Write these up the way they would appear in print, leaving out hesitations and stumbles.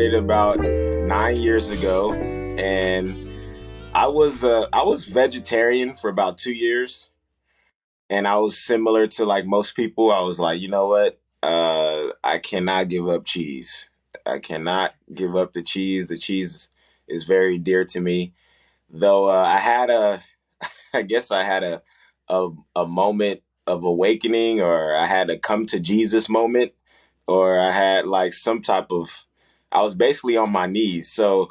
started about 9 years ago, and I was vegetarian for about 2 years, and I was similar to like most people. I was like, you know what? I cannot give up cheese. I cannot give up the cheese. The cheese is very dear to me. Though I had a, I guess I had a moment of awakening, or I had a come to Jesus moment, or I had like some type of, I was basically on my knees. So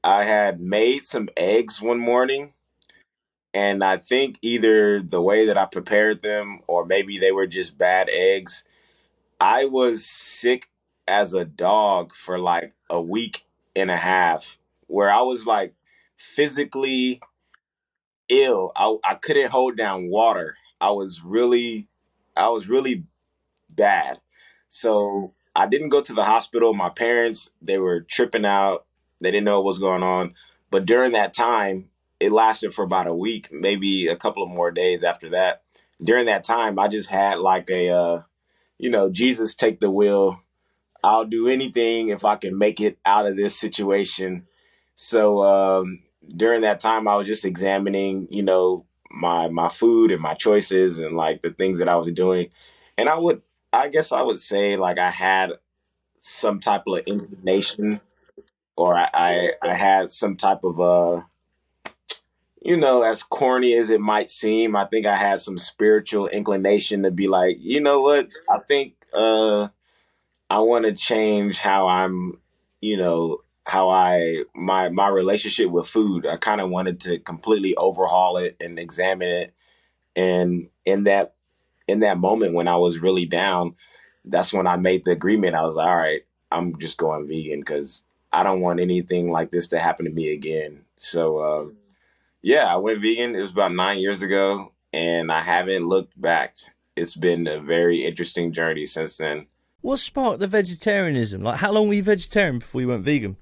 I had made some eggs one morning, and I think either the way that I prepared them, or maybe they were just bad eggs. I was sick as a dog for like a week and a half, where I was like physically ill. I couldn't hold down water. I was really bad. So I didn't go to the hospital. My parents, they were tripping out. They didn't know what was going on. But during that time, it lasted for about a week, maybe a couple of more days after that. During that time, I just had like Jesus take the wheel. I'll do anything if I can make it out of this situation. So during that time, I was just examining, my food and my choices and like the things that I was doing. And I guess I would say like I had some type of inclination, or I had some type of as corny as it might seem, I think I had some spiritual inclination to be like, you know what, I think I want to change how I'm, how my relationship with food. I kind of wanted to completely overhaul it and examine it. And in that moment when I was really down, that's when I made the agreement. I was like, all right, I'm just going vegan because I don't want anything like this to happen to me again. So yeah, I went vegan. It was about 9 years ago, and I haven't looked back. It's been a very interesting journey since then. What sparked the vegetarianism? Like, how long were you vegetarian before you went vegan?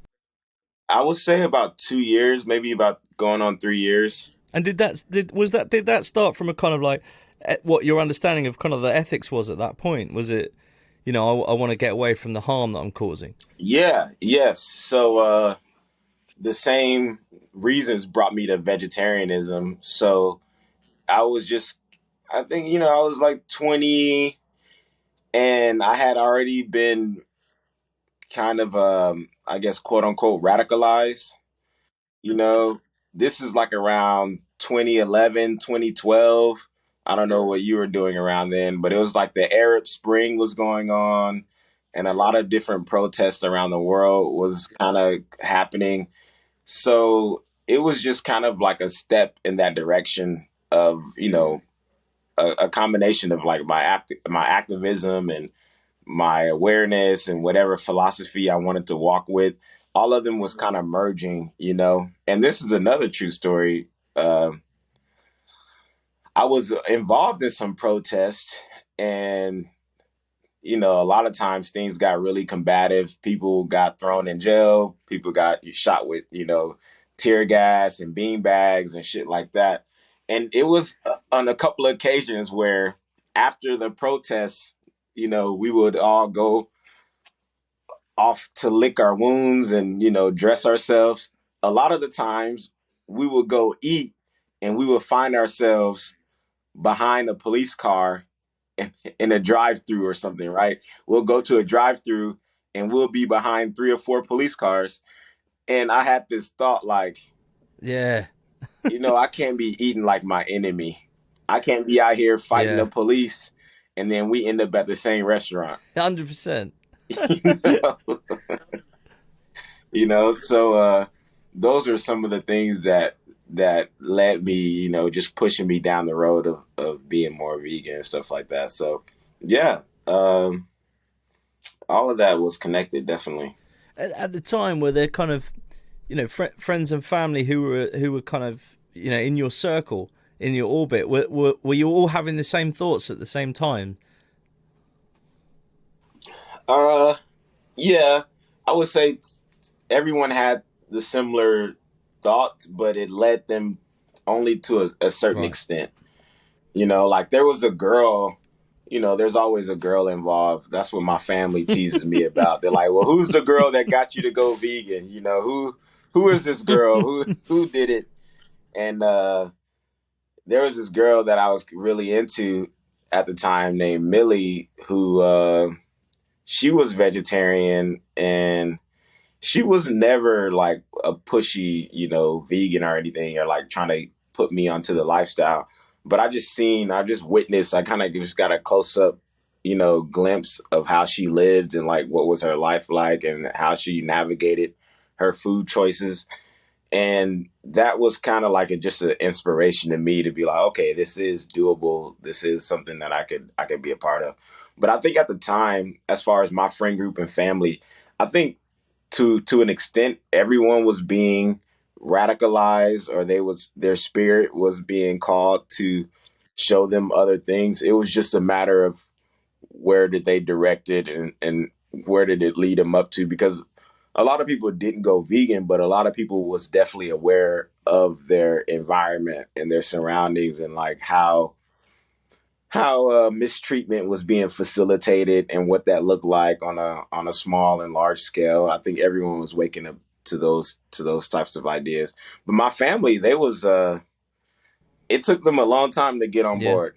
I would say about 2 years, maybe about going on 3 years. And did that start from a kind of like what your understanding of kind of the ethics was at that point? Was it, I want to get away from the harm that I'm causing? Yeah, yes. So the same reasons brought me to vegetarianism. So I was just, I think, I was like 20, and I had already been kind of, I guess, quote unquote, radicalized. You know, this is like around 2011, 2012. I don't know what you were doing around then, but it was like the Arab Spring was going on, and a lot of different protests around the world was kind of happening. So it was just kind of like a step in that direction of, a combination of like my activism and my awareness and whatever philosophy I wanted to walk with. All of them was kind of merging. And this is another true story. Uh, I was involved in some protests, and a lot of times things got really combative. People got thrown in jail. People got shot with, tear gas and bean bags and shit like that. And it was on a couple of occasions where after the protests, we would all go off to lick our wounds and, dress ourselves. A lot of the times we would go eat, and we would find ourselves behind a police car in a drive-through or something, right? We'll go to a drive-through, and we'll be behind three or four police cars. And I had this thought like, Yeah, I can't be eating like my enemy. I can't be out here fighting the yeah, police, and then we end up at the same restaurant. 100%. you know? So those are some of the things that led me, just pushing me down the road of being more vegan and stuff like that. So yeah, all of that was connected, definitely. At the time, were there kind of, friends and family who were kind of, in your circle, in your orbit? Were you all having the same thoughts at the same time? Uh, yeah, I would say everyone had the similar thoughts, but it led them only to a certain Right. extent. Like there was a girl, there's always a girl involved. That's what my family teases me about. They're like, "Well, who's the girl that got you to go vegan? Who is this girl? Who did it?" And there was this girl that I was really into at the time named Millie, who she was vegetarian, and she was never like a pushy, vegan or anything, or like trying to put me onto the lifestyle. But I just witnessed, I kind of just got a close up, glimpse of how she lived and like what was her life like and how she navigated her food choices. And that was kind of like just an inspiration to me to be like, okay, this is doable. This is something that I could be a part of. But I think at the time, as far as my friend group and family, I think to an extent, everyone was being radicalized, or their spirit was being called to show them other things. It was just a matter of where did they direct it, and where did it lead them up to, because a lot of people didn't go vegan, but a lot of people was definitely aware of their environment and their surroundings, and like how mistreatment was being facilitated and what that looked like on a small and large scale. I think everyone was waking up to those types of ideas. But my family, they was it took them a long time to get on Yeah. board.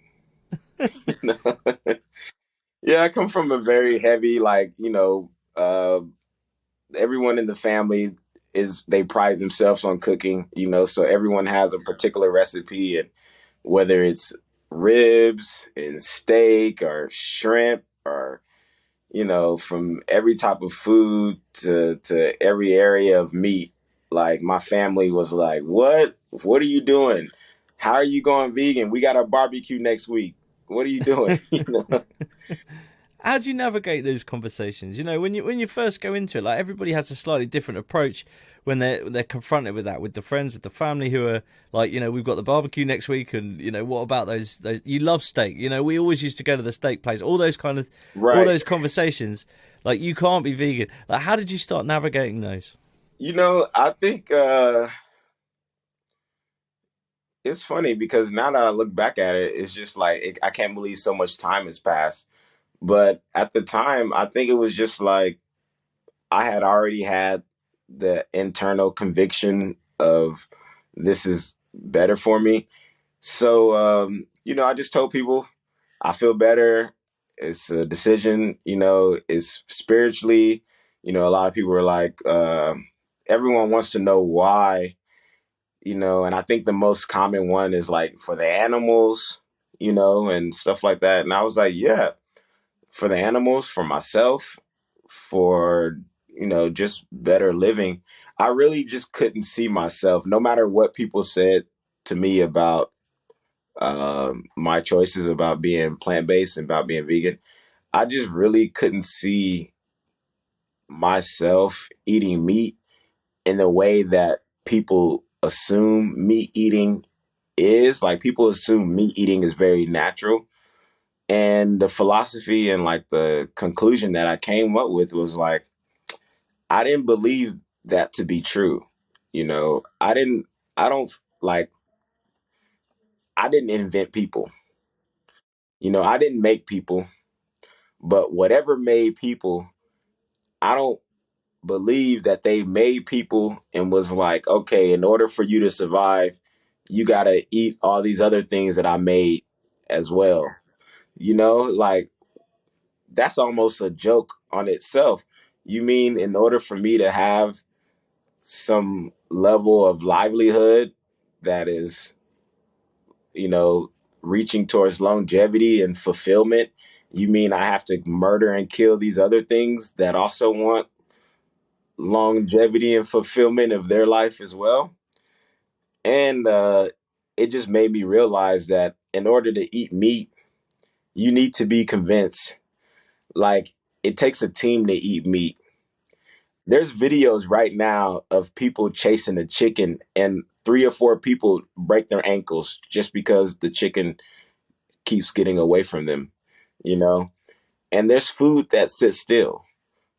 Yeah, I come from a very heavy, like, everyone in the family they pride themselves on cooking, so everyone has a particular recipe, and whether it's ribs and steak or shrimp, or from every type of food to every area of meat. Like, my family was like, what are you doing? How are you going vegan? We got a barbecue next week. What are you doing? How do you navigate those conversations? When you first go into it, like everybody has a slightly different approach when they're confronted with that, with the friends, with the family who are like, we've got the barbecue next week, and what about those you love steak? We always used to go to the steak place. All Right. those conversations, like you can't be vegan. Like, how did you start navigating those? I think it's funny because now that I look back at it, it's just like I can't believe so much time has passed. But at the time, I think it was just like I had already had the internal conviction of this is better for me. So, I just told people I feel better. It's a decision, it's spiritually, a lot of people are like, everyone wants to know why, and I think the most common one is like for the animals, and stuff like that. And I was like, yeah, for the animals, for myself, for just better living. I really just couldn't see myself, no matter what people said to me about my choices about being plant-based and about being vegan. I just really couldn't see myself eating meat in the way that people assume meat eating is. Like, people assume meat eating is very natural. And the philosophy and like the conclusion that I came up with was like, I didn't believe that to be true. I don't like, I didn't invent people. I didn't make people, but whatever made people, I don't believe that they made people and was like, okay, in order for you to survive, you got to eat all these other things that I made as well. Like, that's almost a joke on itself. You mean in order for me to have some level of livelihood that is, you know, reaching towards longevity and fulfillment, you mean I have to murder and kill these other things that also want longevity and fulfillment of their life as well? And it just made me realize that in order to eat meat, you need to be convinced. Like, it takes a team to eat meat. There's videos right now of people chasing a chicken, and three or four people break their ankles just because the chicken keeps getting away from them, you know? And there's food that sits still.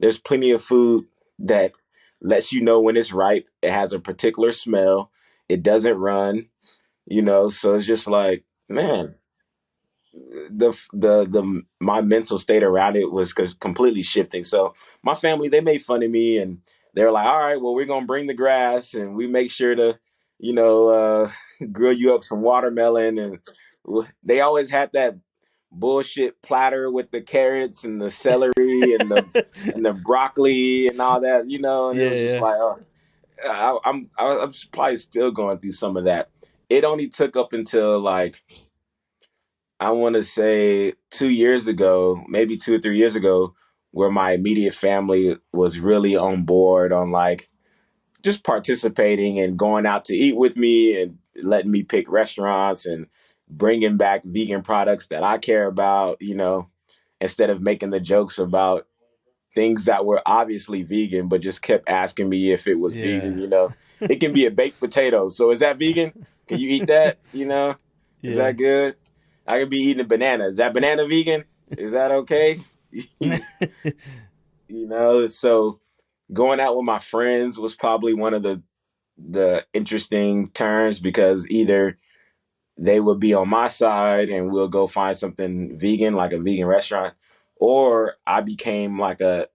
There's plenty of food that lets you know when it's ripe. It has a particular smell. It doesn't run, So it's just like, man, the my mental state around it was completely shifting. So my family, they made fun of me, and they were like, "All right, well, we're gonna bring the grass, and we make sure to, you know, grill you up some watermelon." And they always had that bullshit platter with the carrots and the celery and the broccoli and all that, you know. And it was just Yeah, like, oh, I'm probably still going through some of that. It only took up until like I want to say 2 years ago, maybe 2 or 3 years ago, where my immediate family was really on board on like just participating and going out to eat with me and letting me pick restaurants and bringing back vegan products that I care about, you know, instead of making the jokes about things that were obviously vegan, but just kept asking me if it was yeah, vegan, you know. It can be a baked potato. So is that vegan? Can you eat that? You know, is yeah, that good? I could be eating a banana. Is that banana vegan? Is that okay? you know, so going out with my friends was probably one of the interesting turns because either they would be on my side and we'll go find something vegan, like a vegan restaurant, or I became like an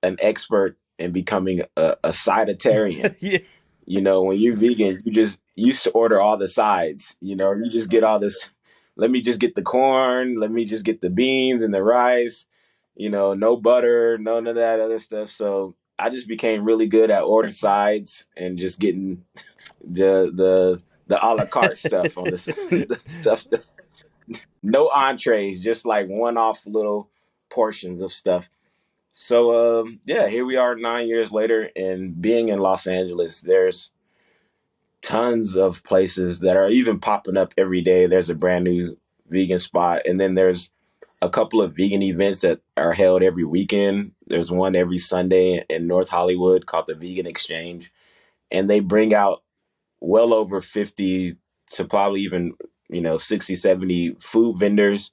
expert in becoming a sidetarian. yeah. You know, when you're vegan, you used to order all the sides. You know, you just get all this. Let me just get the corn. Let me just get the beans and the rice. You know, no butter, none of that other stuff. So I just became really good at ordering sides and just getting the a la carte stuff on this the stuff. No entrees, just like one off little portions of stuff. So yeah, here we are 9 years later, and being in Los Angeles, there's tons of places that are even popping up every day. There's a brand new vegan spot, and then there's a couple of vegan events that are held every weekend. There's one every Sunday in North Hollywood called the Vegan Exchange, and they bring out well over 50 to probably even, you know, 60, 70 food vendors,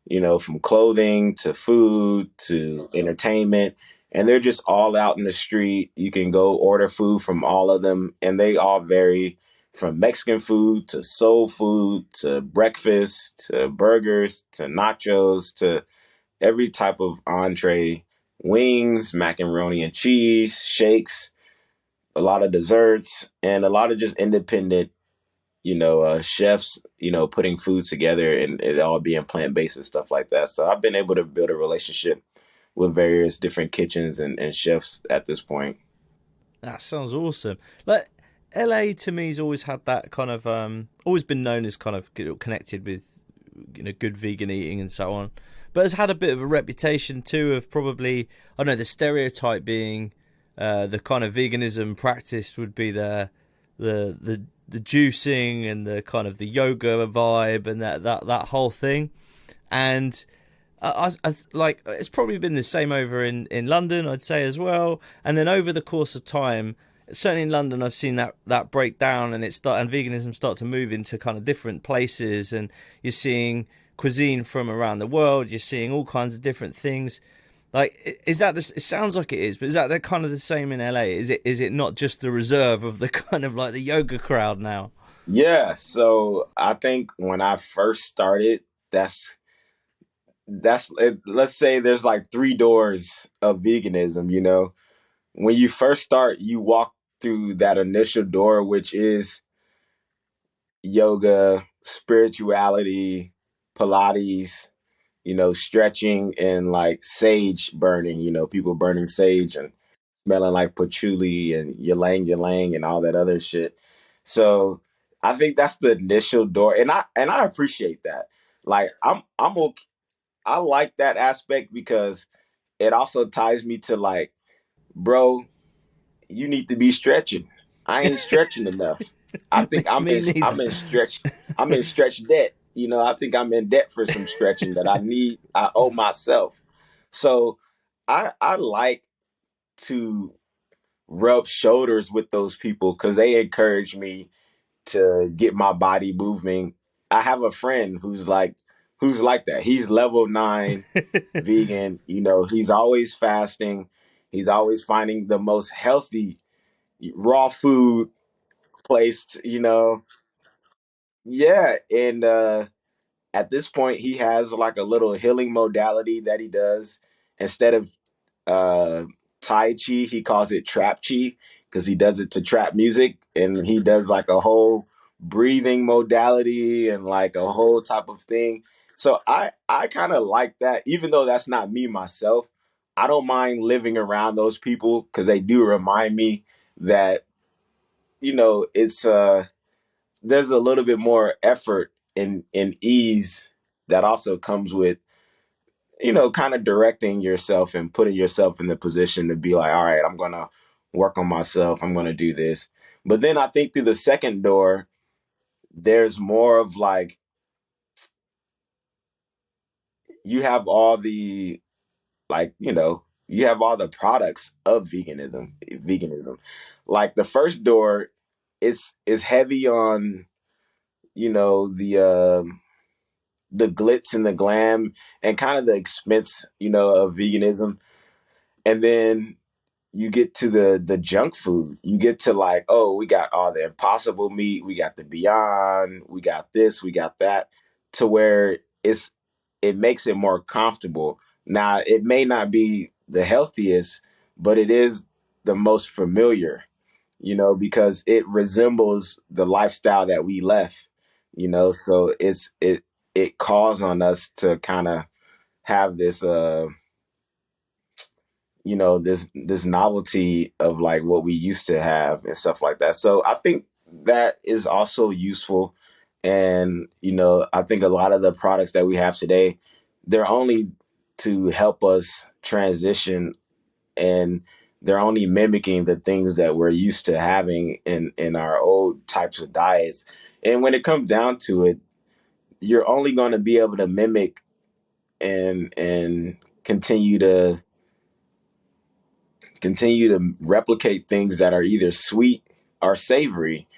you know, from clothing to food to entertainment. And they're just all out in the street. You can go order food from all of them, and they all vary from Mexican food to soul food to breakfast to burgers to nachos to every type of entree, wings, macaroni and cheese, shakes, a lot of desserts, and a lot of just independent, you know, chefs, you know, putting food together and it all being plant based and stuff like that. So I've been able to build a relationship with various different kitchens and chefs at this point. That sounds awesome. Like LA to me has always had that kind of always been known as kind of connected with good vegan eating and so on, but has had a bit of a reputation too of probably I don't know the stereotype being the kind of veganism practiced would be the juicing and the kind of the yoga vibe and that whole thing. And like it's probably been the same over in London, I'd say as well. And then over the course of time, certainly in London, I've seen that break down and and veganism start to move into kind of different places, and you're seeing cuisine from around the world. You're seeing all kinds of different things. Like, is that this? It sounds like it is, but is that kind of the same in LA? Is it not just the reserve of the kind of like the yoga crowd now? Yeah, so I think when I first started, that's let's say there's like three doors of veganism, you know. When you first start, you walk through that initial door, which is yoga, spirituality, Pilates, you know, stretching and like sage burning, you know, people burning sage and smelling like patchouli and ylang and all that other shit. So I think that's the initial door. And I appreciate that. Like I'm okay. I like that aspect because it also ties me to like, bro, you need to be stretching. I ain't stretching enough. I think Me neither. I'm in stretch debt. You know, I think I'm in debt for some stretching that I owe myself. So I like to rub shoulders with those people because they encourage me to get my body moving. I have a friend who's like that. He's level 9 vegan. You know, he's always fasting. He's always finding the most healthy raw food placed, you know. Yeah, and at this point he has like a little healing modality that he does. Instead of uh Tai Chi, he calls it Trap Chi, because he does it to trap music, and he does like a whole breathing modality and like a whole type of thing. So I kind of like that, even though that's not me myself. I don't mind living around those people because they do remind me that, it's there's a little bit more effort and ease that also comes with, kind of directing yourself and putting yourself in the position to be like, all right, I'm going to work on myself. I'm going to do this. But then I think through the second door, there's more of like, you have all the, like, you have all the products of veganism. Like the first door, is heavy on, the glitz and the glam and kind of the expense, of veganism. And then you get to the junk food. You get to like, oh, we got all the impossible meat, we got the Beyond, we got this, we got that, to where it makes it more comfortable. Now, it may not be the healthiest, but it is the most familiar, because it resembles the lifestyle that we left, so it calls on us to kind of have this this novelty of like what we used to have and stuff like that. So I think that is also useful. And I think a lot of the products that we have today, they're only to help us transition, and they're only mimicking the things that we're used to having in our old types of diets. And when it comes down to it, you're only going to be able to mimic and continue to replicate things that are either sweet or savory,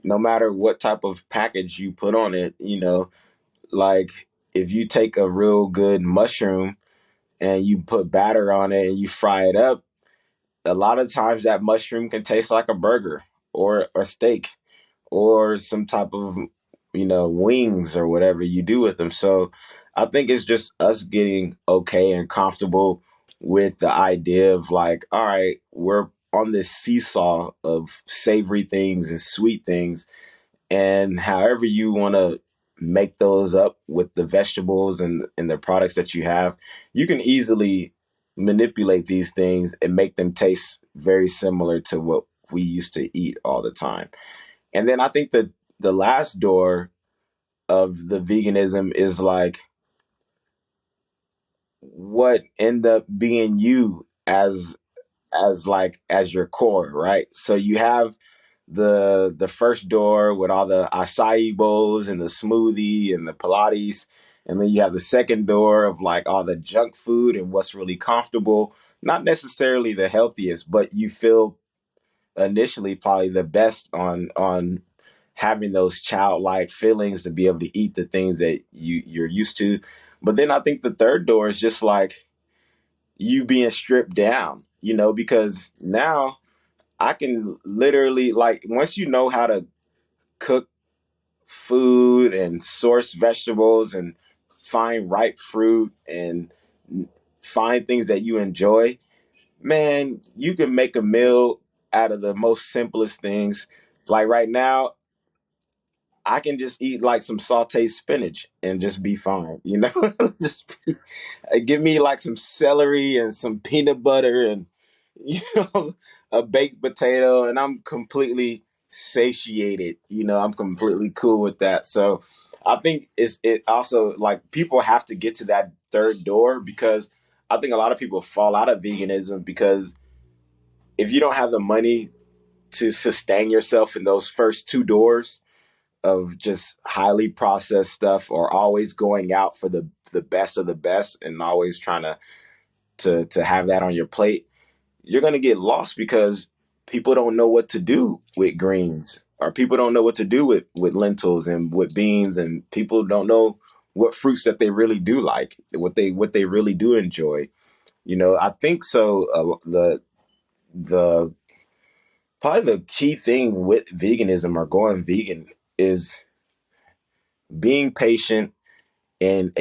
no matter what type of package you put on it. Like if you take a real good mushroom and you put batter on it and you fry it up, a lot of times that mushroom can taste like a burger or a steak or some type of, wings or whatever you do with them. So I think it's just us getting okay and comfortable with the idea of like, all right, we're on this seesaw of savory things and sweet things, and however you want to make those up with the vegetables and the products that you have, you can easily manipulate these things and make them taste very similar to what we used to eat all the time. And then I think that the last door of the veganism is like what end up being you as your core, right? So you have the first door with all the acai bowls and the smoothie and the Pilates, and then you have the second door of like all the junk food and what's really comfortable, not necessarily the healthiest, but you feel initially probably the best on having those childlike feelings to be able to eat the things that you're used to. But then I think the third door is just like you being stripped down, because now I can literally, like, once you know how to cook food and source vegetables and find ripe fruit and find things that you enjoy, man, you can make a meal out of the most simplest things. Like right now, I can just eat like some sauteed spinach and just be fine, just give me like some celery and some peanut butter and you know a baked potato, and I'm completely satiated. I'm completely cool with that. So I think it also, like, people have to get to that third door, because I think a lot of people fall out of veganism because if you don't have the money to sustain yourself in those first two doors of just highly processed stuff, or always going out for the best of the best and always trying to have that on your plate, you're going to get lost, because people don't know what to do with greens, or people don't know what to do with lentils and with beans, and people don't know what fruits that they really do like, what they really do enjoy. I think so. The Probably the key thing with veganism or going vegan is being patient and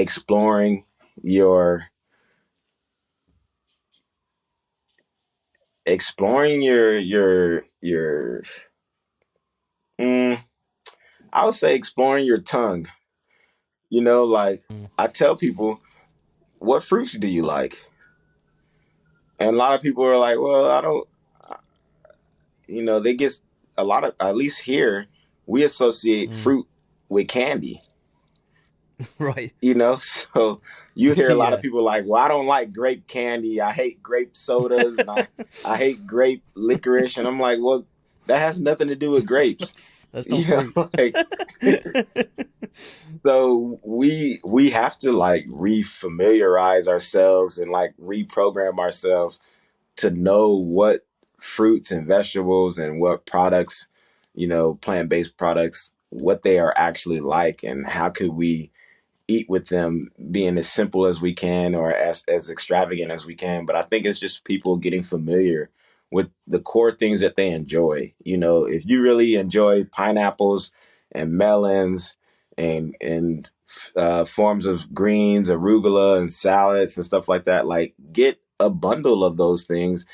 your exploring your mm, I would say exploring your tongue. Like Mm. I tell people, what fruits do you like? And a lot of people are like, well, I don't. They get a lot of, at least here, we associate Mm. fruit with candy. Right. So you hear a lot of Yeah. people like, well, I don't like grape candy. I hate grape sodas, and I hate grape licorice. And I'm like, well, that has nothing to do with That's not grapes. that's not fruit. Like, so we have to like refamiliarize ourselves and like reprogram ourselves to know what fruits and vegetables and what products, plant-based products, what they are actually like, and how could we eat with them, being as simple as we can or as extravagant as we can. But I think it's just people getting familiar with the core things that they enjoy. If you really enjoy pineapples and melons and forms of greens, arugula and salads and stuff like that, like get a bundle of those things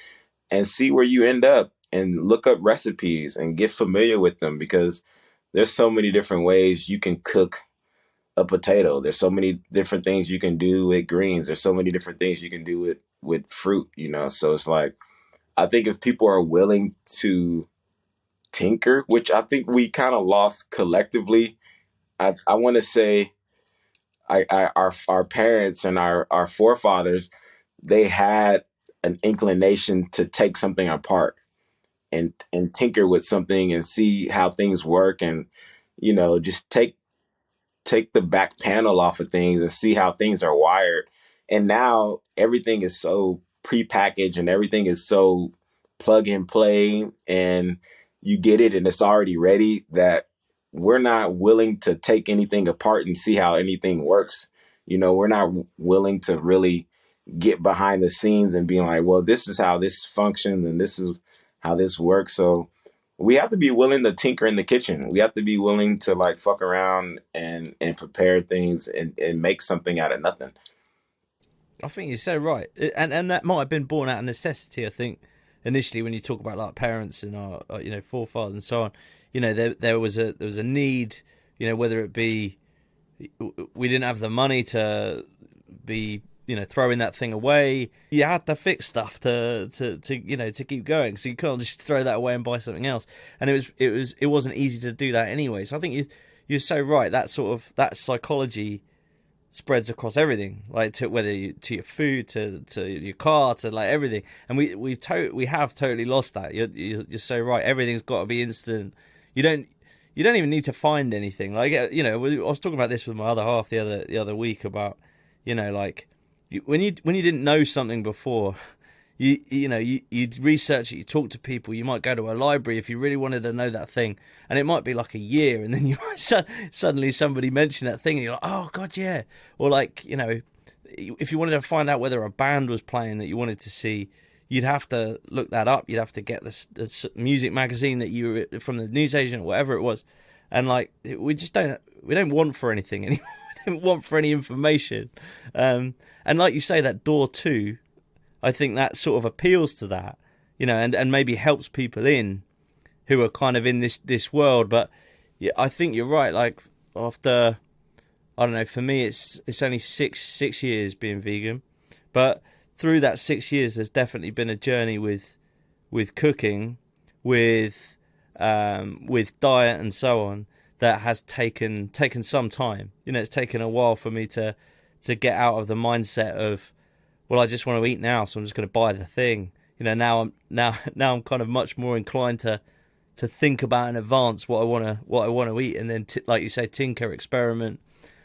and see where you end up and look up recipes and get familiar with them, because there's so many different ways you can cook a potato. There's so many different things you can do with greens. There's so many different things you can do with fruit. So it's like, I think if people are willing to tinker, which I think we kind of lost collectively, I want to say our parents and our forefathers, they had an inclination to take something apart and tinker with something and see how things work, and just take the back panel off of things and see how things are wired. And now everything is so prepackaged and everything is so plug and play, and you get it and it's already ready, that we're not willing to take anything apart and see how anything works. We're not willing to really get behind the scenes and being like, well, this is how this functions and this is how this works. So we have to be willing to tinker in the kitchen. We have to be willing to like fuck around and prepare things and make something out of nothing. I think you're so right, and that might have been born out of necessity. I think initially when you talk about like parents and our forefathers and so on, there was a need, whether it be we didn't have the money to be throwing that thing away. You had to fix stuff to keep going, so you can't just throw that away and buy something else. And it wasn't easy to do that anyway. So I think you're so right. That psychology spreads across everything, like to your food, to your car, to like everything. And we have totally lost that. You're so right. Everything's got to be instant. You don't you don't even need to find anything. Like I was talking about this with my other half the other week about like when you didn't know something before. You'd research it, you talk to people, you might go to a library if you really wanted to know that thing, and it might be like a year, and then you might suddenly somebody mention that thing, and you're like, oh god, yeah. Or like if you wanted to find out whether a band was playing that you wanted to see, you'd have to look that up. You'd have to get the music magazine that you were from the newsagent or whatever it was, and like we don't want for anything anymore. We don't want for any information, and like you say, that door too. I think that sort of appeals to that, and maybe helps people in who are kind of in this world. But yeah, I think you're right. Like after, I don't know, for me it's only six years being vegan, but through that 6 years, there's definitely been a journey with cooking, with diet and so on that has taken some time. It's taken a while for me to get out of the mindset of, well, I just want to eat now, so I'm just going to buy the thing. Now I'm kind of much more inclined to think about in advance what I want to eat, and then like you say, tinker, experiment,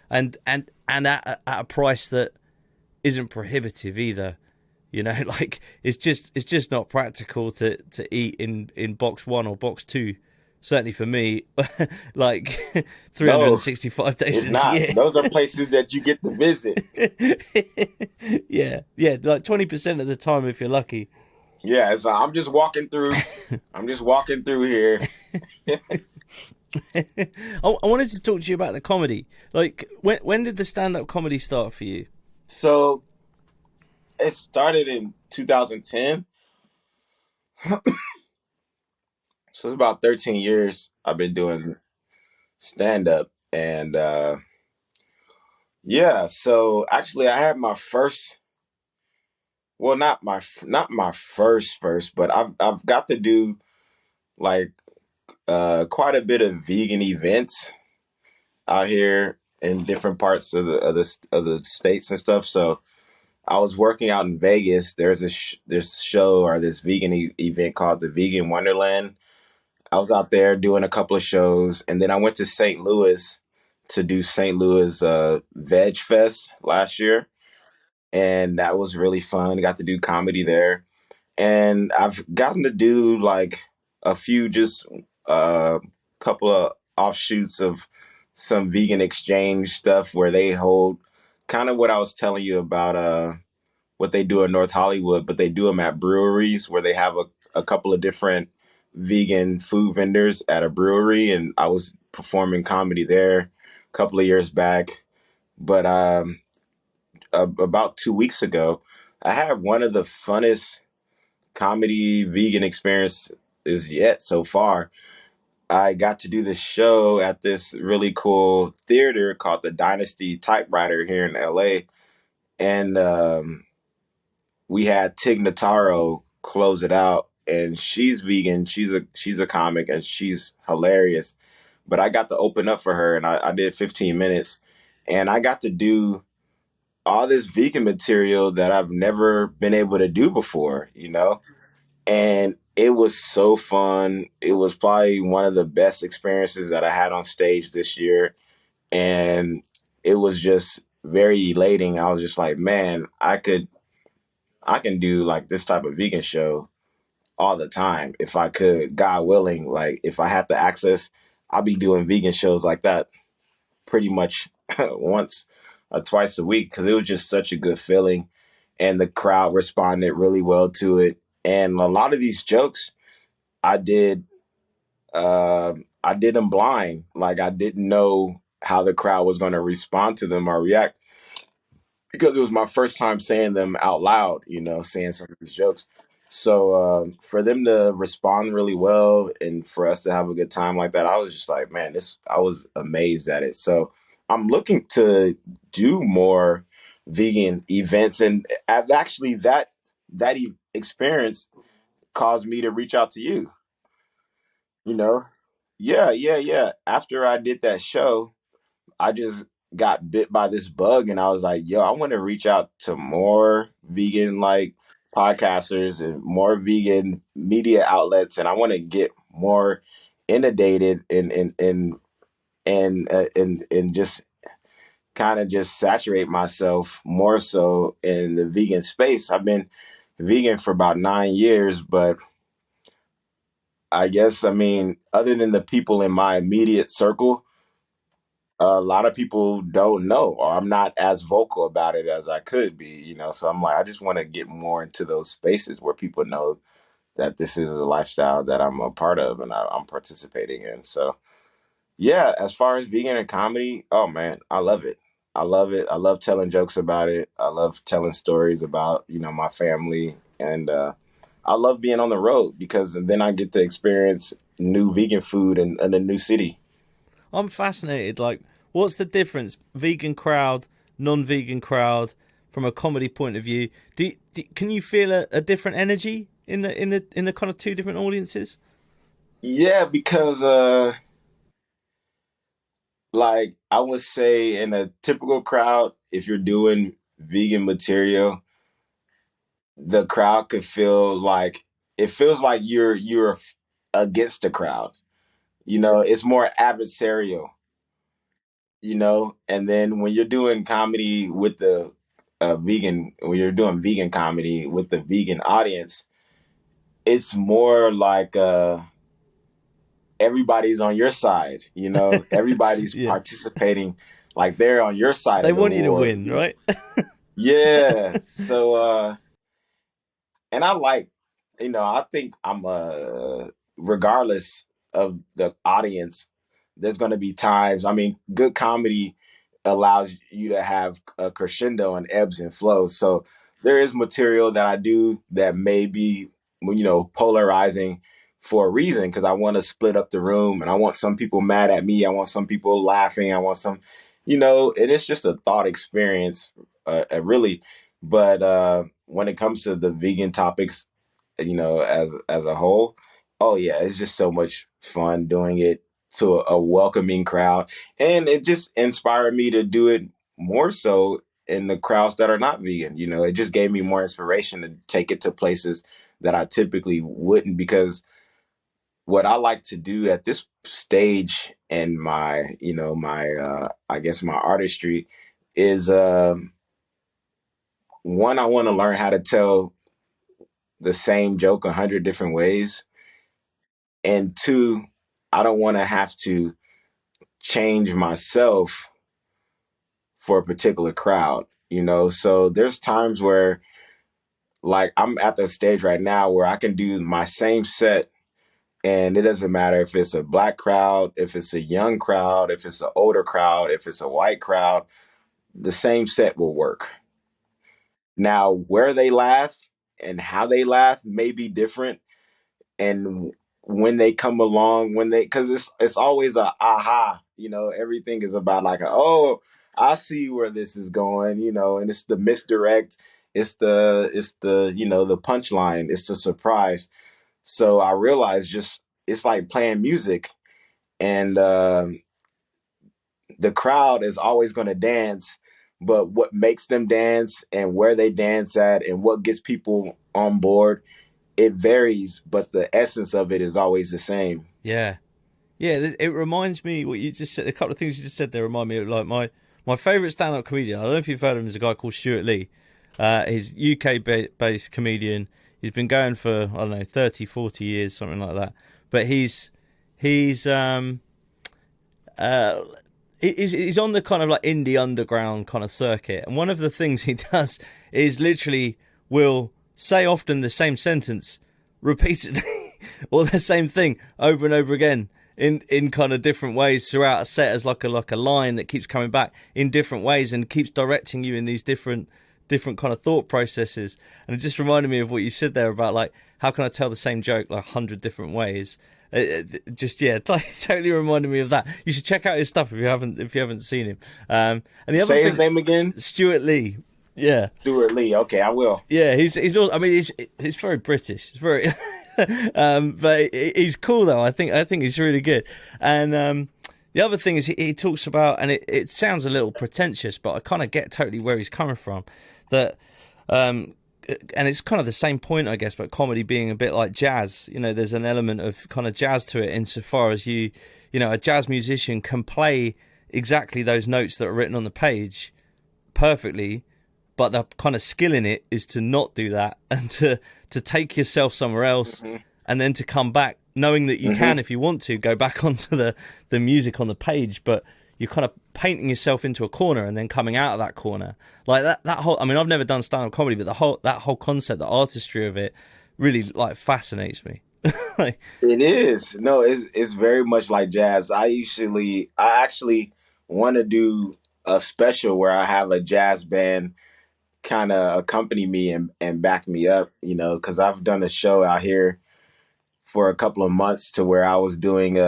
and at a price that isn't prohibitive either. Like it's just not practical to eat in box one or box two. Certainly for me, like No, 365 days it's of the not. year. Those are places that you get to visit. Yeah, like 20% of the time if you're lucky. Yeah, so I'm just walking through. I'm just walking through here. I wanted to talk to you about the comedy. Like, when did the stand up comedy start for you? So it started in 2010. So it's about 13 years I've been doing stand up. And yeah, so actually I had my first, well, not my first, but I've got to do like quite a bit of vegan events out here in different parts of the states and stuff. So I was working out in Vegas. There's this show or this vegan event called the Vegan Wonderland. I was out there doing a couple of shows, and then I went to St. Louis to do St. Louis Veg Fest last year, and that was really fun. Got to do comedy there, and I've gotten to do like a few just couple of offshoots of some vegan exchange stuff where they hold kind of what I was telling you about what they do in North Hollywood, but they do them at breweries where they have a couple of different vegan food vendors at a brewery, and I was performing comedy there a couple of years back. But about 2 weeks ago, I had one of the funnest comedy vegan experiences yet so far. I got to do this show at this really cool theater called the Dynasty Typewriter here in LA, and we had Tig Notaro close it out, and she's vegan. She's a comic, and she's hilarious. But I got to open up for her, and I did 15 minutes, and I got to do all this vegan material that I've never been able to do before, and it was so fun. It was probably one of the best experiences that I had on stage this year, and it was just very elating. I was just like, man, I can do like this type of vegan show all the time if I could, God willing. Like if I had the access, I'll be doing vegan shows like that pretty much once or twice a week because it was just such a good feeling, and the crowd responded really well to it. And a lot of these jokes I did, I did them blind. Like I didn't know how the crowd was going to respond to them or react because it was my first time saying them out loud, saying some of these jokes. So for them to respond really well and for us to have a good time like that, I was just like, man, I was amazed at it. So I'm looking to do more vegan events, and actually that experience caused me to reach out to you. You know, yeah, yeah, yeah. After I did that show, I just got bit by this bug, and I was like, yo, I want to reach out to more vegan like podcasters and more vegan media outlets, and I want to get more inundated and just kind of just saturate myself more so in the vegan space. I've been vegan for about 9 years, but I mean, other than the people in my immediate circle, a lot of people don't know, or I'm not as vocal about it as I could be. So I'm like, I just want to get more into those spaces where people know that this is a lifestyle that I'm a part of and I'm participating in. So yeah, as far as vegan and comedy, oh man, I love it. I love it. I love telling jokes about it. I love telling stories about, my family. And I love being on the road because then I get to experience new vegan food in a new city. I'm fascinated. Like, what's the difference? Vegan crowd, non-vegan crowd, from a comedy point of view. Can you feel a different energy in the kind of two different audiences? Yeah, because like I would say in a typical crowd, if you're doing vegan material, the crowd could feel like it feels like you're against the crowd. It's more adversarial, and then when you're doing comedy with the when you're doing vegan comedy with the vegan audience, it's more like everybody's on your side, everybody's Yeah, participating like they're on your side they of the want you to war. win, right? Yeah. So and I like, I think I'm regardless of the audience, there's going to be times. I mean, good comedy allows you to have a crescendo and ebbs and flows. So there is material that I do that may be, polarizing for a reason, because I want to split up the room and I want some people mad at me. I want some people laughing. I want some, and it's just a thought experience, really. But when it comes to the vegan topics, as a whole, oh yeah, it's just so much fun doing it to a welcoming crowd, and it just inspired me to do it more so in the crowds that are not vegan. It just gave me more inspiration to take it to places that I typically wouldn't, because what I like to do at this stage in my, I guess my artistry is, one, I want to learn how to tell the same joke 100 different ways, and two, I don't want to have to change myself for a particular crowd. So there's times where, like, I'm at the stage right now where I can do my same set, and it doesn't matter if it's a black crowd, if it's a young crowd, if it's an older crowd, if it's a white crowd, the same set will work. Now, where they laugh and how they laugh may be different, and when they come along, because it's always a aha. Everything is about like, oh, I see where this is going, and it's the misdirect, it's the the punchline, it's the surprise. So I realized, just it's like playing music, and the crowd is always going to dance, but what makes them dance and where they dance at and what gets people on board, it varies, but the essence of it is always the same. Yeah. Yeah, it reminds me what you just said. A couple of things you just said there remind me of like my favorite stand-up comedian. I don't know if you've heard of him. Is a guy called Stuart Lee. He's UK based comedian. He's been going for, I don't know, 30, 40 years, something like that. But he's uh he's on the kind of like indie underground kind of circuit. And one of the things he does is literally will say often the same sentence repeatedly or the same thing over and over again in kind of different ways throughout a set, as like a line that keeps coming back in different ways and keeps directing you in these different kind of thought processes. And it just reminded me of what you said there about like, how can I tell the same joke like 100 different ways? Just yeah, like, totally reminded me of that. You should check out his stuff if you haven't seen him. And the other Say his thing, name again. Stuart Lee. Yeah, Stuart Lee. Okay, I will. yeah, he's all. I mean, he's very British. He's very, but he's cool though. I think he's really good. And the other thing is he talks about, and it sounds a little pretentious, but I kind of get totally where he's coming from. That, and it's kind of the same point, I guess, but comedy being a bit like jazz. There's an element of kind of jazz to it, insofar as a jazz musician can play exactly those notes that are written on the page perfectly, but the kind of skill in it is to not do that and to take yourself somewhere else, Mm-hmm. and then to come back knowing that you Mm-hmm. can, if you want to, go back onto the music on the page, but you're kind of painting yourself into a corner and then coming out of that corner. Like that whole, I mean, I've never done stand-up comedy, but that whole concept, the artistry of it really like fascinates me. Like, It is. No, it's very much like jazz. I actually want to do a special where I have a jazz band kind of accompany me and back me up, because I've done a show out here for a couple of months to where I was doing,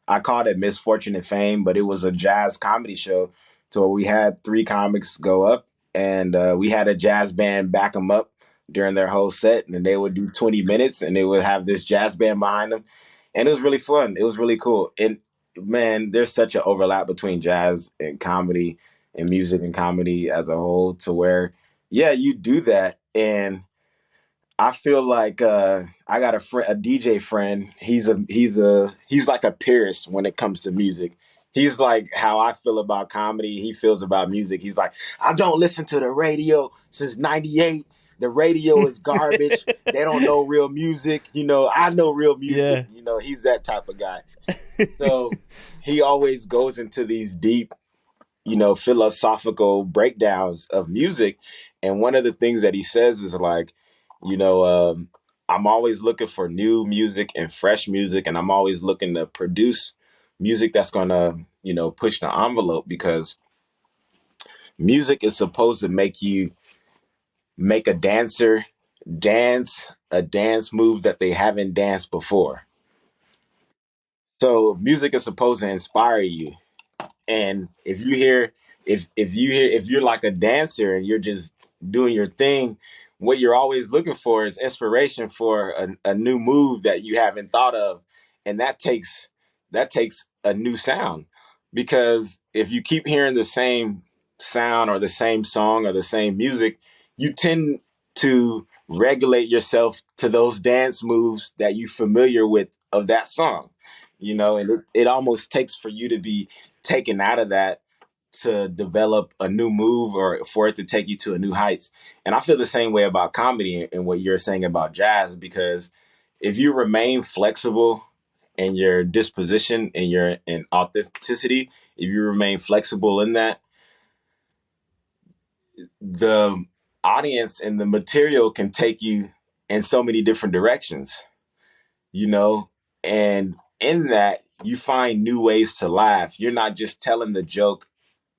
I called it Misfortune and Fame, but it was a jazz comedy show to where we had three comics go up, and we had a jazz band back them up during their whole set, and they would do 20 minutes and they would have this jazz band behind them. And it was really fun. It was really cool. And man, there's such an overlap between jazz and comedy and music and comedy as a whole, to where, yeah, you do that. And I feel like I got a DJ friend. He's like a purist when it comes to music. He's like how I feel about comedy. He feels about music. He's like, I don't listen to the radio since '98. The radio is garbage. They don't know real music. I know real music. yeah, He's that type of guy. So he always goes into these deep, philosophical breakdowns of music. And one of the things that he says is like, you know, um, I'm always looking for new music and fresh music, and I'm always looking to produce music that's gonna, push the envelope, because music is supposed to make you make a dancer dance a dance move that they haven't danced before. So music is supposed to inspire you. And if you're like a dancer and you're just doing your thing, what you're always looking for is inspiration for a new move that you haven't thought of. And that takes a new sound, because if you keep hearing the same sound or the same song or the same music, you tend to regulate yourself to those dance moves that you're familiar with of that song. And it almost takes for you to be taken out of that to develop a new move, or for it to take you to a new heights. And I feel the same way about comedy and what you're saying about jazz, because if you remain flexible in your disposition and your in authenticity, if you remain flexible in that, the audience and the material can take you in so many different directions, you know, and in that you find new ways to laugh. You're not just telling the joke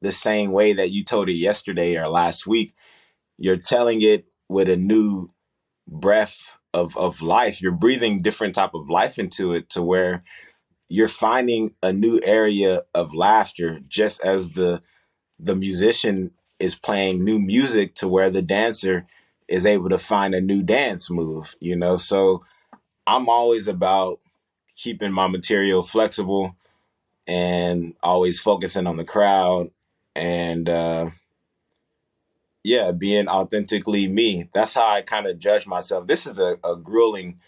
the same way that you told it yesterday or last week. You're telling it with a new breath of life. You're breathing different type of life into it, to where you're finding a new area of laughter, just as the musician is playing new music, to where the dancer is able to find a new dance move. So I'm always about keeping my material flexible and always focusing on the crowd, and yeah, being authentically me. That's how I kind of judge myself. This is a grueling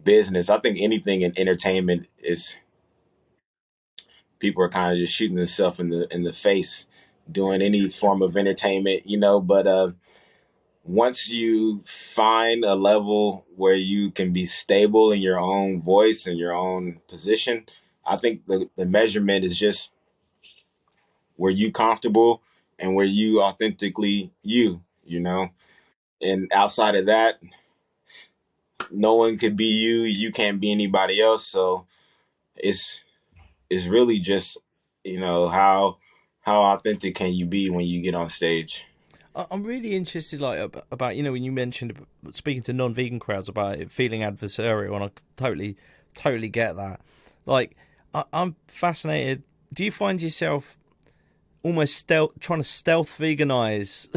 business. I think anything in entertainment is, people are kind of just shooting themselves in the face doing any form of entertainment. But once you find a level where you can be stable in your own voice and your own position, I think the measurement is just, were you comfortable and were you authentically you. And outside of that, no one could be you. You can't be anybody else. So it's it's really just, how authentic can you be when you get on stage. I'm really interested, like about when you mentioned speaking to non-vegan crowds about it feeling adversarial, and I totally get that. Like, I'm fascinated. Do you find yourself almost trying to stealth veganize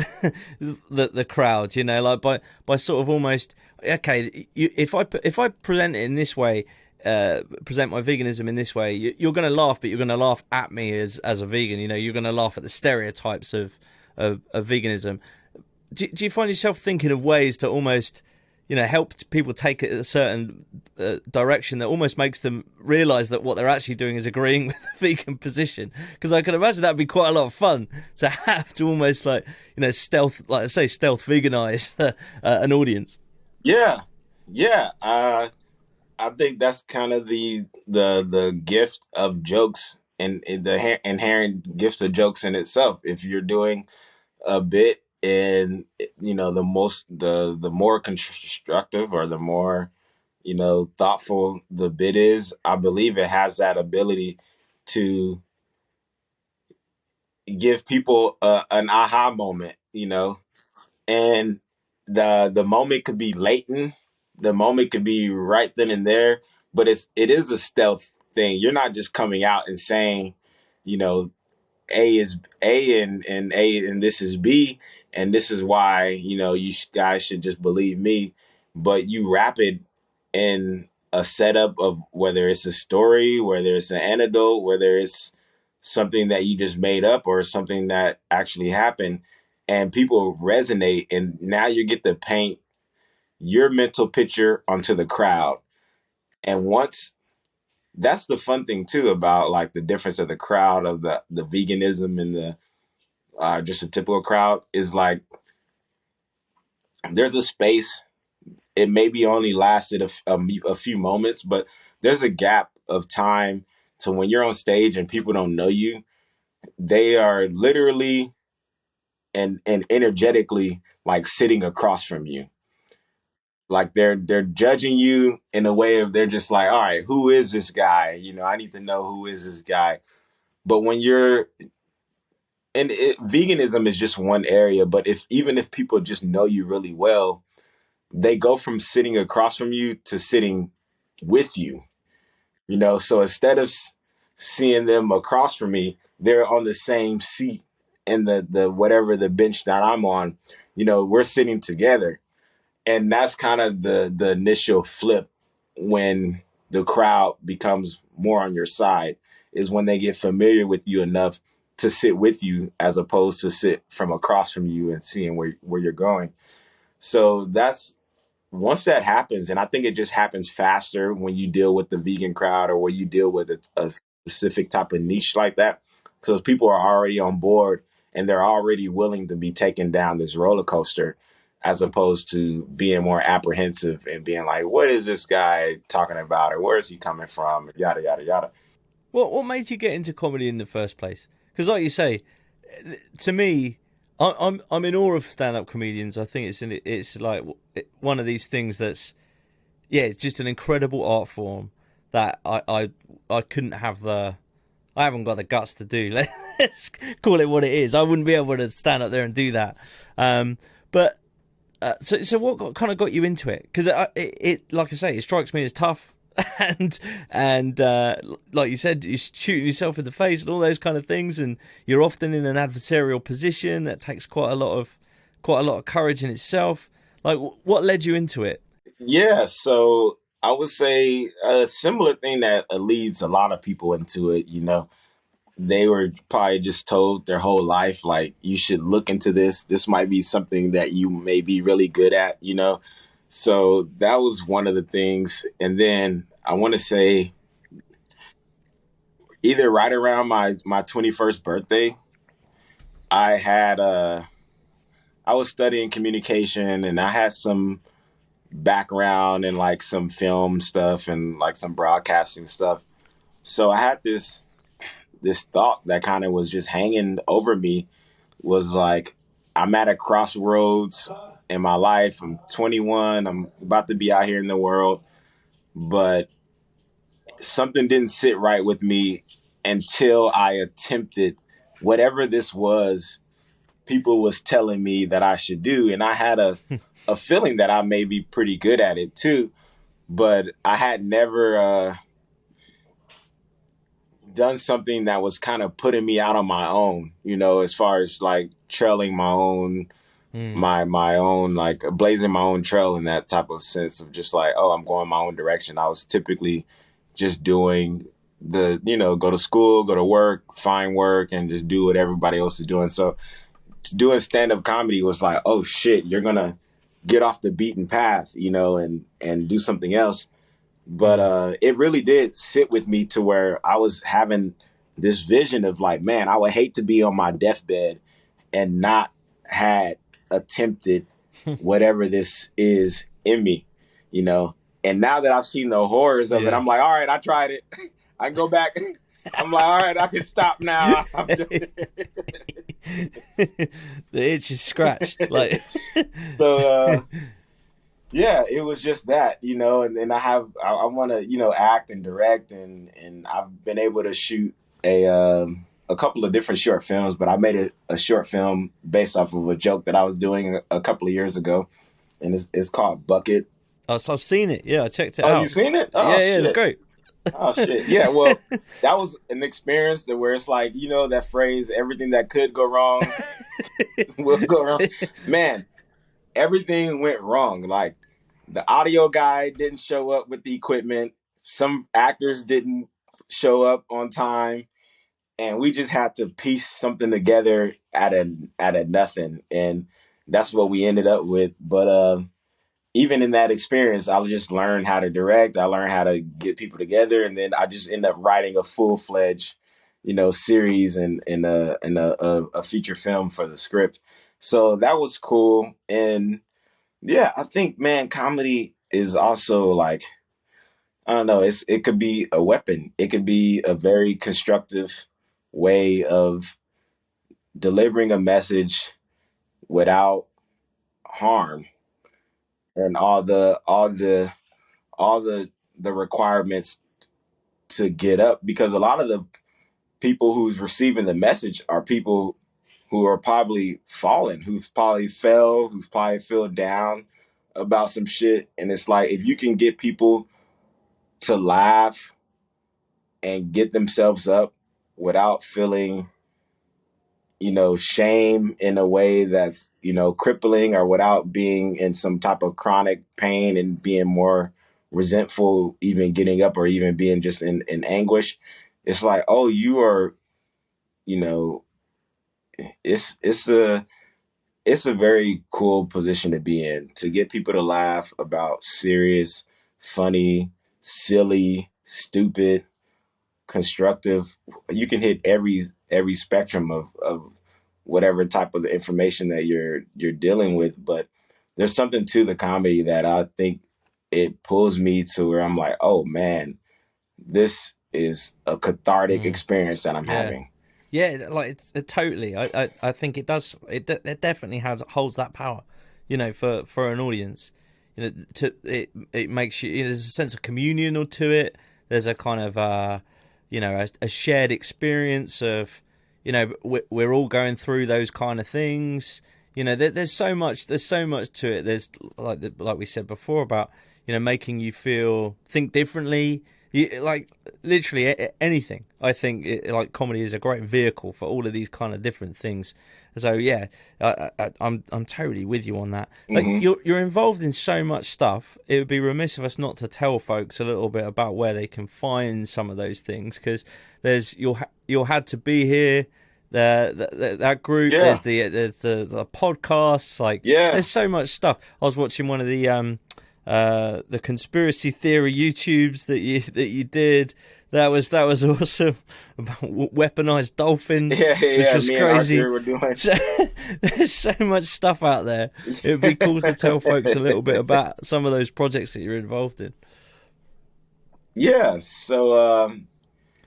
the crowd? Like by sort of almost, okay, if I present it in this way. Present my veganism in this way, you're going to laugh, but you're going to laugh at me as a vegan. You're going to laugh at the stereotypes of veganism. Do you find yourself thinking of ways to almost, help people take it a certain direction that almost makes them realise that what they're actually doing is agreeing with the vegan position? Because I can imagine that'd be quite a lot of fun to have to almost stealth, like I say, stealth veganise an audience. Yeah, yeah. I think that's kind of the gift of jokes, and the inherent gift of jokes in itself. If you're doing a bit, and the more constructive, or the more thoughtful the bit is, I believe it has that ability to give people an aha moment. And the moment could be latent, the moment could be right then and there, but it is a stealth thing. You're not just coming out and saying, you know A is A, and A and this is B, and this is why you guys should just believe me. But you wrap it in a setup of, whether it's a story, whether it's an anecdote, whether it's something that you just made up or something that actually happened, and people resonate, and now you get to paint your mental picture onto the crowd. And once that's the fun thing too, about like the difference of the crowd, of the veganism and the just a typical crowd, is like, there's a space. It maybe only lasted a few moments, but there's a gap of time to when you're on stage and people don't know you. They are literally and energetically like sitting across from you. like they're judging you in a way of they're just like, all right, who is this guy? You know, I need to know who is this guy. But when you're veganism is just one area, but if even if people just know you really well, they go from sitting across from you to sitting with you. You know, so instead of seeing them across from me, they're on the same seat in the whatever the bench that I'm on. You know, we're sitting together, and that's kind of the initial flip when the crowd becomes more on your side is when they get familiar with you enough to sit with you as opposed to sit from across from you and seeing where you're going. So that's once that happens, and I think it just happens faster when you deal with the vegan crowd or when you deal with a specific type of niche like that. So people are already on board and they're already willing to be taken down this roller coaster as opposed to being more apprehensive and being like, what is this guy talking about? Or where is he coming from? Yada, yada, yada. What made you get into comedy in the first place? Because, like you say, to me, I'm in awe of stand up comedians. I think it's like one of these things that's it's just an incredible art form that I couldn't have the I haven't got the guts to do. Let's call it what it is. I wouldn't be able to stand up there and do that. But so what kind of got you into it? Because it like I say, it strikes me as tough. And like you said, you're shooting yourself in the face and all those kind of things, and you're often in an adversarial position that takes quite a lot of courage in itself. Like, what led you into it? Yeah, so I would say a similar thing that leads a lot of people into it, you know, they were probably just told their whole life, like, you should look into this. This might be something that you may be really good at, you know? So that was one of the things. And then I want to say either right around my 21st birthday, I had, I was studying communication and I had some background in like some film stuff and like some broadcasting stuff. So I had this thought that kind of was just hanging over me was like, I'm at a crossroads in my life. I'm 21. I'm about to be out here in the world, but something didn't sit right with me until I attempted whatever this was people was telling me that I should do. And I had a feeling that I may be pretty good at it too, but I had never done something that was kind of putting me out on my own, you know, as far as like trailing my own Hmm. my own like blazing my own trail in that type of sense of just like, oh, I'm going my own direction. I was typically just doing the, you know, go to school, go to work, find work, and just do what everybody else is doing. So doing stand-up comedy was like, oh shit, you're gonna get off the beaten path, you know, and do something else. But Hmm. it really did sit with me to where I was having this vision of like, man, I would hate to be on my deathbed and not had attempted whatever this is in me, you know. And now that I've seen the horrors of it, Yeah. I'm like, all right, I tried it. I can go back. I'm like, all right, I can stop now. The itch is scratched. Like, So yeah, it was just that, you know, and then I want to, you know, act and direct and I've been able to shoot a couple of different short films, but I made a short film based off of a joke that I was doing a couple of years ago, and it's called Bucket. so I've seen it. Yeah, I checked it Oh, you out. seen it? Yeah, Oh yeah, it's shit. great. Oh shit. Yeah, well, that was an experience that where it's like, you know, that phrase, everything that could go wrong will go wrong. Man, everything went wrong. Like the audio guy didn't show up with the equipment. Some actors didn't show up on time, and we just had to piece something together out of nothing, and that's what we ended up with. But even in that experience, I just learned how to direct. I learned how to get people together, and then I just end up writing a full fledged, you know, series and a feature film for the script. So that was cool, and yeah, I think man, comedy is also like I don't know. It could be a weapon. It could be a very constructive way of delivering a message without harm. and all the requirements to get up, because a lot of the people who's receiving the message are people who are probably fallen, who's probably fell, who's probably feel down about some shit. And it's like, if you can get people to laugh and get themselves up without feeling, shame in a way that's, crippling, or without being in some type of chronic pain and being more resentful, even getting up, or even being just in anguish. It's like, oh, you are, you know, it's a very cool position to be in, to get people to laugh about serious, funny, silly, stupid, constructive. You can hit every spectrum of whatever type of information that you're dealing with. But there's something to the comedy that I think it pulls me to where I'm like, oh man, this is a cathartic experience that I'm Yeah. having. Yeah, like totally. I think it does. It definitely holds that power, for an audience. It makes you. There's a sense of communal to it. There's a kind of a shared experience of, we're all going through those kind of things. There's so much. There's so much to it. There's like we said before about, making you think differently. Like literally anything. I think like comedy is a great vehicle for all of these kind of different things. So yeah, I'm totally with you on that. Like Mm-hmm. you're involved in so much stuff. It would be remiss of us not to tell folks a little bit about where they can find some of those things, because there's you'll had to be here. That group. Yeah. There's the podcasts. Like Yeah. there's so much stuff. I was watching one of the conspiracy theory YouTubes that you did. That was awesome, about weaponized dolphins, Yeah, yeah, which yeah. was Me and crazy. Arthur were doing. So, there's so much stuff out there. It would be cool to tell folks a little bit about some of those projects that you're involved in. Yeah. So,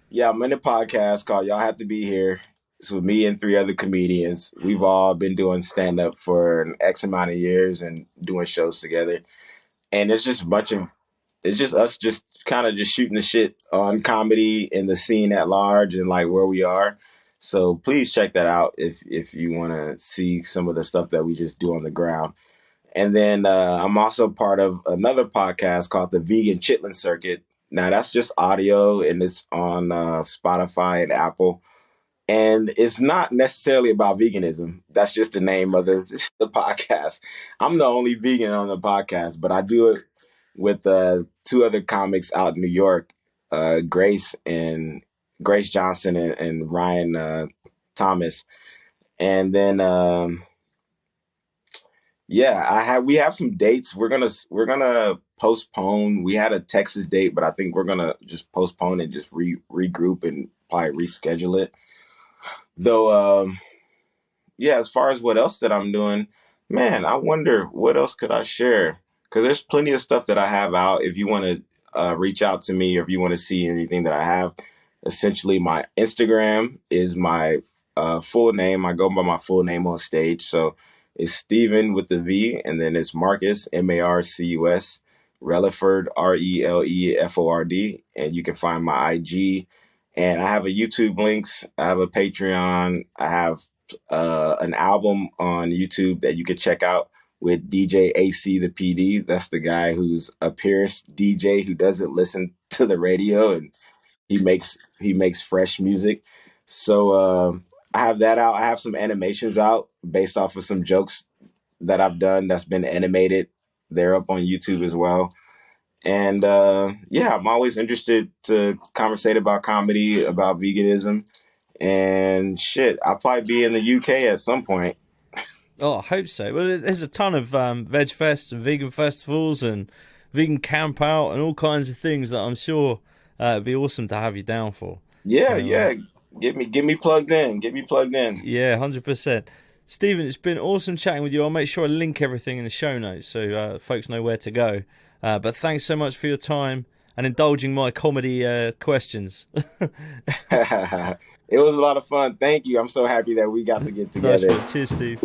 yeah, I'm in a podcast called Y'all Have to Be Here. It's with me and three other comedians. We've all been doing stand up for an X amount of years and doing shows together. And it's just us just kind of just shooting the shit on comedy and the scene at large and like where we are. So please check that out if you want to see some of the stuff that we just do on the ground. And then I'm also part of another podcast called the Vegan Chitlin Circuit. Now that's just audio, and it's on Spotify and Apple. And it's not necessarily about veganism. That's just the name of the podcast. I'm the only vegan on the podcast, but I do it with two other comics out in New York, Grace Johnson and Ryan Thomas. And then yeah, we have some dates. We're gonna postpone. We had a Texas date, but I think we're gonna just postpone and just regroup and probably reschedule it. Though yeah, as far as what else that I'm doing, man, I wonder what else could I share? Because there's plenty of stuff that I have out. If you want to reach out to me, or if you want to see anything that I have, essentially my Instagram is my full name. I go by my full name on stage. So it's Steven with the V, and then it's Marcus, Marcus, Releford, Releford. And you can find my IG. And I have a YouTube links. I have a Patreon. I have an album on YouTube that you could check out with DJ AC the PD. That's the guy who's a Pierce DJ who doesn't listen to the radio, and he makes fresh music. So I have that out. I have some animations out based off of some jokes that I've done that's been animated. They're up on YouTube as well. And yeah, I'm always interested to conversate about comedy, about veganism, and shit. I'll probably be in the UK at some point. Oh, I hope so. Well, there's a ton of veg fests and vegan festivals and vegan camp out and all kinds of things that I'm sure it'd be awesome to have you down for. Yeah, So yeah. Get me plugged in. Get me plugged in. yeah, 100%. Stephen, it's been awesome chatting with you. I'll make sure I link everything in the show notes so folks know where to go. But thanks so much for your time and indulging my comedy questions. It was a lot of fun. Thank you. I'm so happy that we got to get Nice together. one. Cheers, Steve.